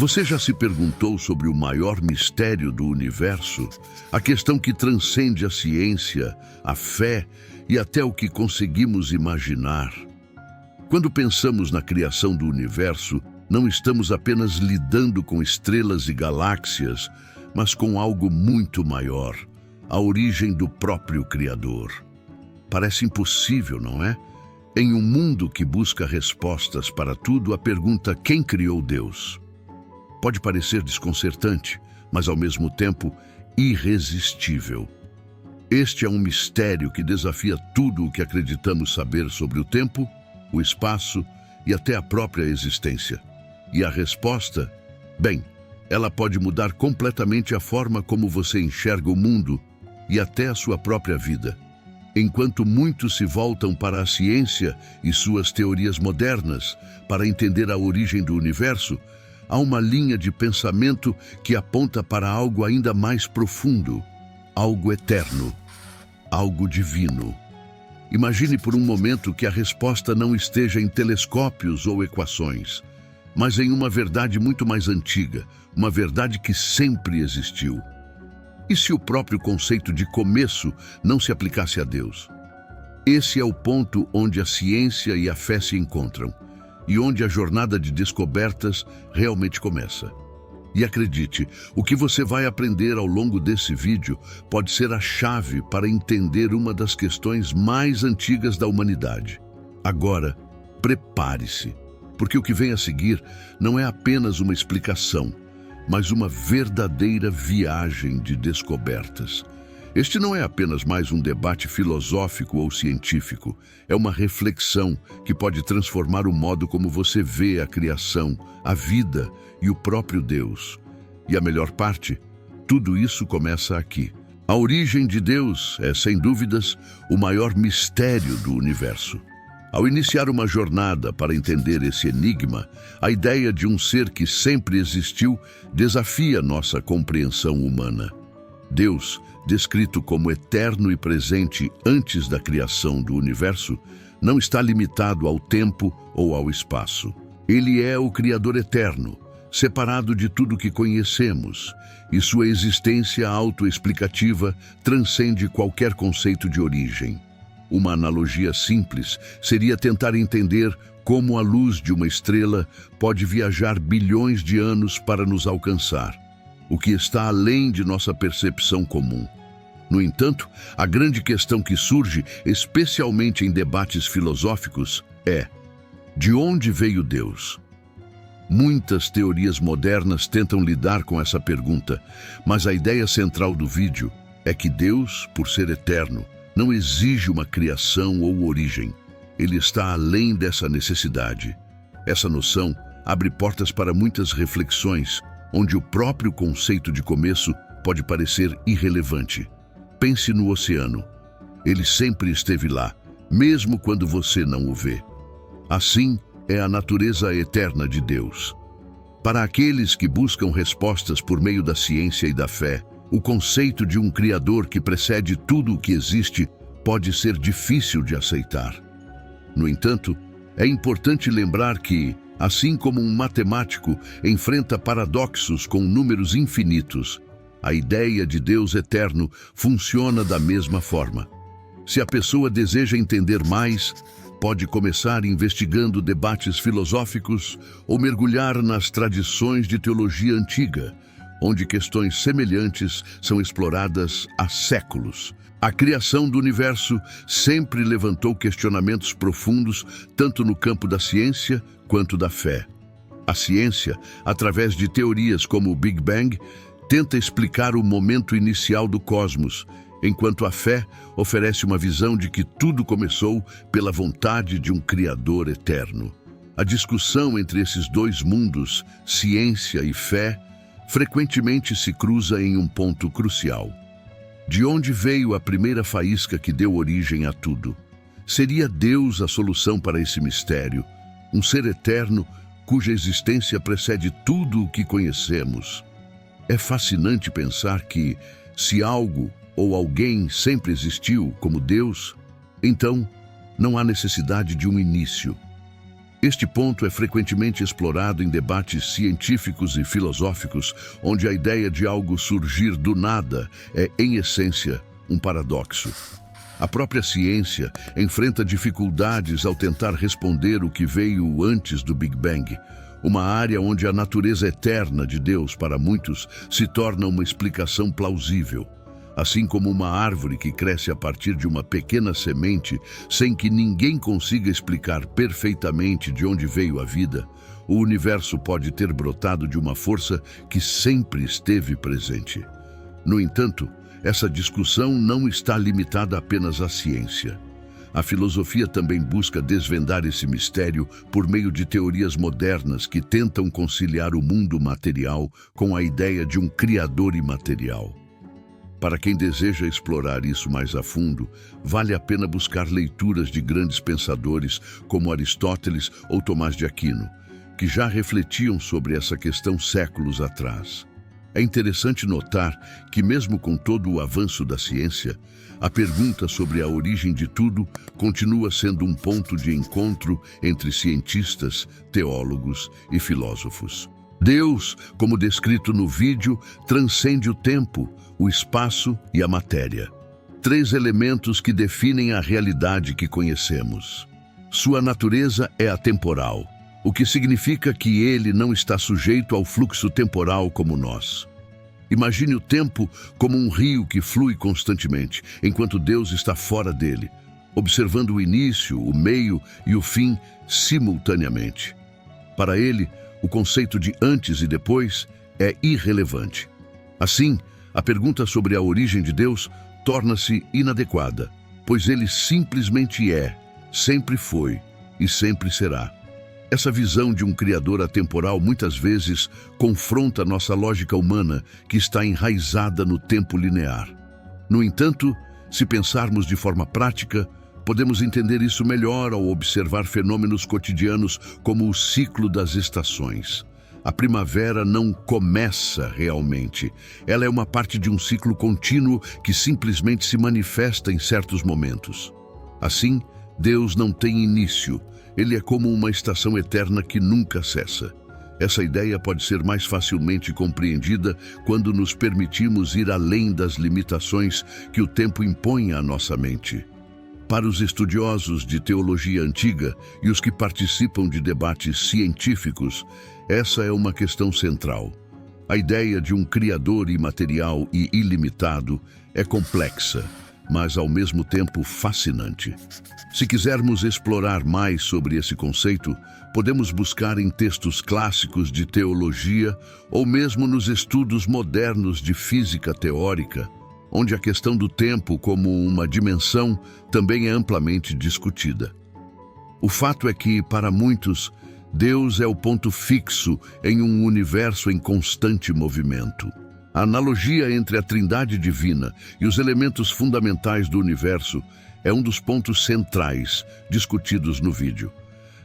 Você já se perguntou sobre o maior mistério do universo? A questão que transcende a ciência, a fé e até o que conseguimos imaginar. Quando pensamos na criação do universo, não estamos apenas lidando com estrelas e galáxias, mas com algo muito maior, a origem do próprio Criador. Parece impossível, não é? Em um mundo que busca respostas para tudo, a pergunta "quem criou Deus?" pode parecer desconcertante, mas ao mesmo tempo irresistível. Este é um mistério que desafia tudo o que acreditamos saber sobre o tempo, o espaço e até a própria existência. E a resposta? Bem, ela pode mudar completamente a forma como você enxerga o mundo e até a sua própria vida. Enquanto muitos se voltam para a ciência e suas teorias modernas para entender a origem do universo, há uma linha de pensamento que aponta para algo ainda mais profundo, algo eterno, algo divino. Imagine por um momento que a resposta não esteja em telescópios ou equações, mas em uma verdade muito mais antiga, uma verdade que sempre existiu. E se o próprio conceito de começo não se aplicasse a Deus? Esse é o ponto onde a ciência e a fé se encontram, e onde a jornada de descobertas realmente começa. E acredite, o que você vai aprender ao longo desse vídeo pode ser a chave para entender uma das questões mais antigas da humanidade. Agora, prepare-se, porque o que vem a seguir não é apenas uma explicação, mas uma verdadeira viagem de descobertas. Este não é apenas mais um debate filosófico ou científico, é uma reflexão que pode transformar o modo como você vê a criação, a vida e o próprio Deus. E a melhor parte, tudo isso começa aqui. A origem de Deus é, sem dúvidas, o maior mistério do universo. Ao iniciar uma jornada para entender esse enigma, a ideia de um ser que sempre existiu desafia nossa compreensão humana. Deus, descrito como eterno e presente antes da criação do universo, não está limitado ao tempo ou ao espaço. Ele é o Criador eterno, separado de tudo que conhecemos, e sua existência autoexplicativa transcende qualquer conceito de origem. Uma analogia simples seria tentar entender como a luz de uma estrela pode viajar bilhões de anos para nos alcançar, o que está além de nossa percepção comum. No entanto, a grande questão que surge, especialmente em debates filosóficos, é: de onde veio Deus? Muitas teorias modernas tentam lidar com essa pergunta, mas a ideia central do vídeo é que Deus, por ser eterno, não exige uma criação ou origem. Ele está além dessa necessidade. Essa noção abre portas para muitas reflexões, onde o próprio conceito de começo pode parecer irrelevante. Pense no oceano. Ele sempre esteve lá, mesmo quando você não o vê. Assim é a natureza eterna de Deus. Para aqueles que buscam respostas por meio da ciência e da fé, o conceito de um Criador que precede tudo o que existe pode ser difícil de aceitar. No entanto, é importante lembrar que, assim como um matemático enfrenta paradoxos com números infinitos, a ideia de Deus eterno funciona da mesma forma. Se a pessoa deseja entender mais, pode começar investigando debates filosóficos ou mergulhar nas tradições de teologia antiga, onde questões semelhantes são exploradas há séculos. A criação do universo sempre levantou questionamentos profundos, tanto no campo da ciência quanto da fé. A ciência, através de teorias como o Big Bang, tenta explicar o momento inicial do cosmos, enquanto a fé oferece uma visão de que tudo começou pela vontade de um Criador eterno. A discussão entre esses dois mundos, ciência e fé, frequentemente se cruza em um ponto crucial. De onde veio a primeira faísca que deu origem a tudo? Seria Deus a solução para esse mistério, um ser eterno cuja existência precede tudo o que conhecemos? É fascinante pensar que, se algo ou alguém sempre existiu como Deus, então não há necessidade de um início. Este ponto é frequentemente explorado em debates científicos e filosóficos, onde a ideia de algo surgir do nada é, em essência, um paradoxo. A própria ciência enfrenta dificuldades ao tentar responder o que veio antes do Big Bang, uma área onde a natureza eterna de Deus, para muitos, se torna uma explicação plausível. Assim como uma árvore que cresce a partir de uma pequena semente, sem que ninguém consiga explicar perfeitamente de onde veio a vida, o universo pode ter brotado de uma força que sempre esteve presente. No entanto, essa discussão não está limitada apenas à ciência. A filosofia também busca desvendar esse mistério por meio de teorias modernas que tentam conciliar o mundo material com a ideia de um criador imaterial. Para quem deseja explorar isso mais a fundo, vale a pena buscar leituras de grandes pensadores como Aristóteles ou Tomás de Aquino, que já refletiam sobre essa questão séculos atrás. É interessante notar que, mesmo com todo o avanço da ciência, a pergunta sobre a origem de tudo continua sendo um ponto de encontro entre cientistas, teólogos e filósofos. Deus, como descrito no vídeo, transcende o tempo, o espaço e a matéria. 3 elementos que definem a realidade que conhecemos. Sua natureza é atemporal, o que significa que ele não está sujeito ao fluxo temporal como nós. Imagine o tempo como um rio que flui constantemente, enquanto Deus está fora dele, observando o início, o meio e o fim simultaneamente. Para ele, o conceito de antes e depois é irrelevante. Assim, a pergunta sobre a origem de Deus torna-se inadequada, pois ele simplesmente é, sempre foi e sempre será. Essa visão de um Criador atemporal muitas vezes confronta nossa lógica humana, que está enraizada no tempo linear. No entanto, se pensarmos de forma prática, podemos entender isso melhor ao observar fenômenos cotidianos como o ciclo das estações. A primavera não começa realmente. Ela é uma parte de um ciclo contínuo que simplesmente se manifesta em certos momentos. Assim, Deus não tem início. Ele é como uma estação eterna que nunca cessa. Essa ideia pode ser mais facilmente compreendida quando nos permitimos ir além das limitações que o tempo impõe à nossa mente. Para os estudiosos de teologia antiga e os que participam de debates científicos, essa é uma questão central. A ideia de um Criador imaterial e ilimitado é complexa, mas ao mesmo tempo fascinante. Se quisermos explorar mais sobre esse conceito, podemos buscar em textos clássicos de teologia ou mesmo nos estudos modernos de física teórica, onde a questão do tempo como uma dimensão também é amplamente discutida. O fato é que, para muitos, Deus é o ponto fixo em um universo em constante movimento. A analogia entre a Trindade divina e os elementos fundamentais do universo é um dos pontos centrais discutidos no vídeo.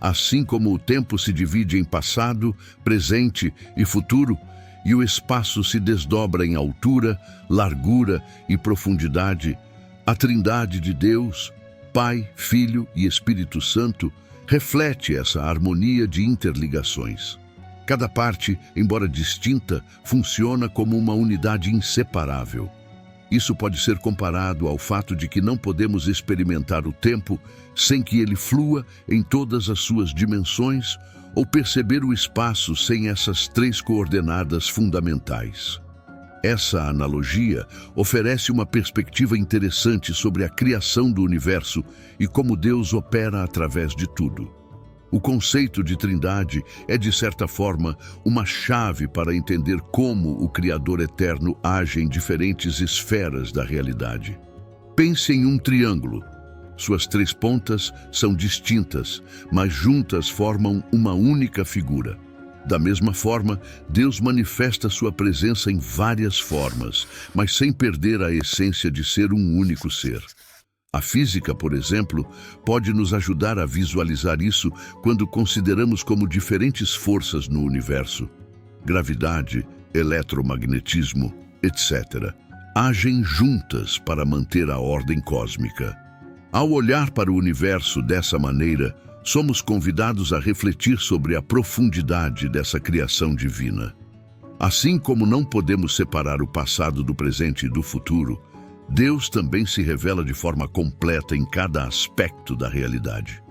Assim como o tempo se divide em passado, presente e futuro, e o espaço se desdobra em altura, largura e profundidade, a Trindade de Deus, Pai, Filho e Espírito Santo, reflete essa harmonia de interligações. Cada parte, embora distinta, funciona como uma unidade inseparável. Isso pode ser comparado ao fato de que não podemos experimentar o tempo sem que ele flua em todas as suas dimensões ou perceber o espaço sem essas 3 coordenadas fundamentais. Essa analogia oferece uma perspectiva interessante sobre a criação do universo e como Deus opera através de tudo. O conceito de Trindade é, de certa forma, uma chave para entender como o Criador eterno age em diferentes esferas da realidade. Pense em um triângulo. Suas 3 pontas são distintas, mas juntas formam uma única figura. Da mesma forma, Deus manifesta sua presença em várias formas, mas sem perder a essência de ser um único ser. A física, por exemplo, pode nos ajudar a visualizar isso quando consideramos como diferentes forças no universo, gravidade, eletromagnetismo, etc., agem juntas para manter a ordem cósmica. Ao olhar para o universo dessa maneira, somos convidados a refletir sobre a profundidade dessa criação divina. Assim como não podemos separar o passado do presente e do futuro, Deus também se revela de forma completa em cada aspecto da realidade.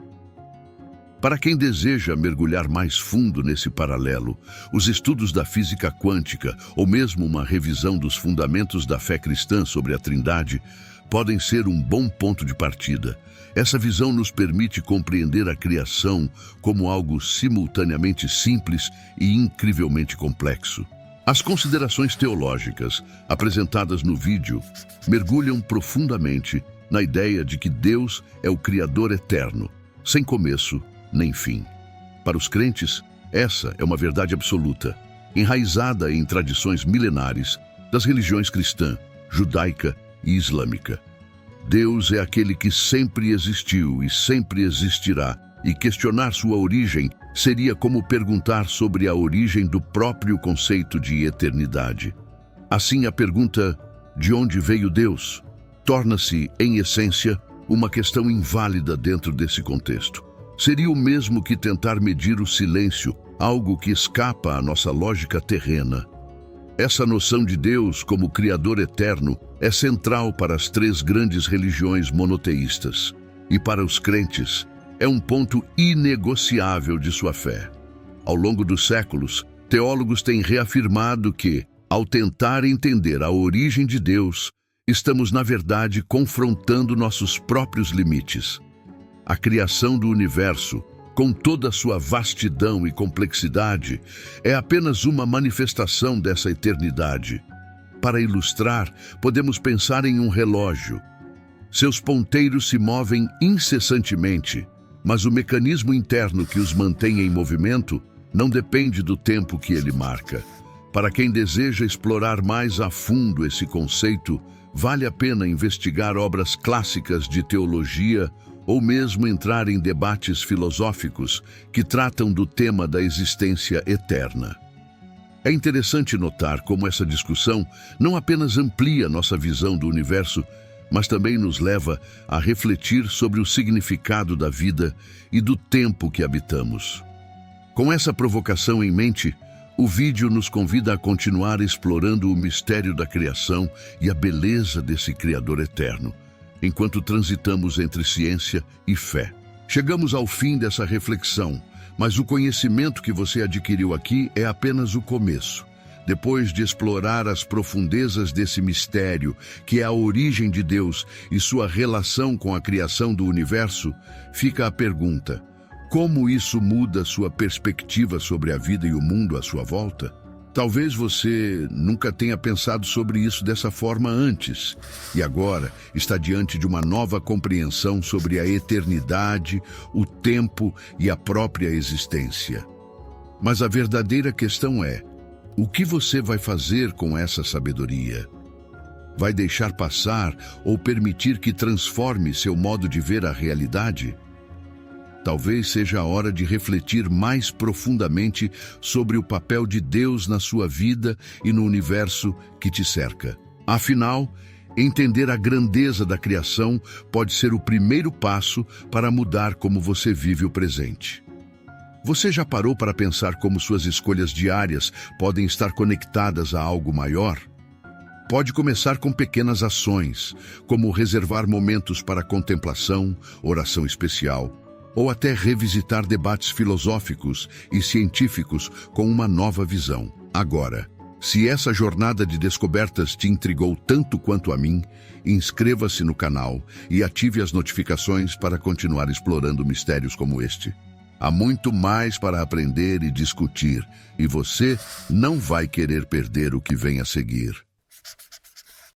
Para quem deseja mergulhar mais fundo nesse paralelo, os estudos da física quântica ou mesmo uma revisão dos fundamentos da fé cristã sobre a Trindade podem ser um bom ponto de partida. Essa visão nos permite compreender a criação como algo simultaneamente simples e incrivelmente complexo. As considerações teológicas apresentadas no vídeo mergulham profundamente na ideia de que Deus é o Criador eterno, sem começo nem fim. Para os crentes, essa é uma verdade absoluta, enraizada em tradições milenares das religiões cristã, judaica e islâmica. Deus é aquele que sempre existiu e sempre existirá, e questionar sua origem seria como perguntar sobre a origem do próprio conceito de eternidade. Assim, a pergunta "de onde veio Deus?" torna-se, em essência, uma questão inválida dentro desse contexto. Seria o mesmo que tentar medir o silêncio, algo que escapa à nossa lógica terrena. Essa noção de Deus como Criador eterno é central para as três grandes religiões monoteístas, e para os crentes, é um ponto inegociável de sua fé. Ao longo dos séculos, teólogos têm reafirmado que, ao tentar entender a origem de Deus, estamos, na verdade, confrontando nossos próprios limites. A criação do universo, com toda a sua vastidão e complexidade, é apenas uma manifestação dessa eternidade. Para ilustrar, podemos pensar em um relógio. Seus ponteiros se movem incessantemente, mas o mecanismo interno que os mantém em movimento não depende do tempo que ele marca. Para quem deseja explorar mais a fundo esse conceito, vale a pena investigar obras clássicas de teologia ou mesmo entrar em debates filosóficos que tratam do tema da existência eterna. É interessante notar como essa discussão não apenas amplia nossa visão do universo, mas também nos leva a refletir sobre o significado da vida e do tempo que habitamos. Com essa provocação em mente, o vídeo nos convida a continuar explorando o mistério da criação e a beleza desse Criador eterno, enquanto transitamos entre ciência e fé. Chegamos ao fim dessa reflexão, mas o conhecimento que você adquiriu aqui é apenas o começo. Depois de explorar as profundezas desse mistério, que é a origem de Deus e sua relação com a criação do universo, fica a pergunta: como isso muda sua perspectiva sobre a vida e o mundo à sua volta? Talvez você nunca tenha pensado sobre isso dessa forma antes, e agora está diante de uma nova compreensão sobre a eternidade, o tempo e a própria existência. Mas a verdadeira questão é: o que você vai fazer com essa sabedoria? Vai deixar passar ou permitir que transforme seu modo de ver a realidade? Talvez seja a hora de refletir mais profundamente sobre o papel de Deus na sua vida e no universo que te cerca. Afinal, entender a grandeza da criação pode ser o primeiro passo para mudar como você vive o presente. Você já parou para pensar como suas escolhas diárias podem estar conectadas a algo maior? Pode começar com pequenas ações, como reservar momentos para contemplação, oração especial, ou até revisitar debates filosóficos e científicos com uma nova visão. Agora, se essa jornada de descobertas te intrigou tanto quanto a mim, inscreva-se no canal e ative as notificações para continuar explorando mistérios como este. Há muito mais para aprender e discutir, e você não vai querer perder o que vem a seguir.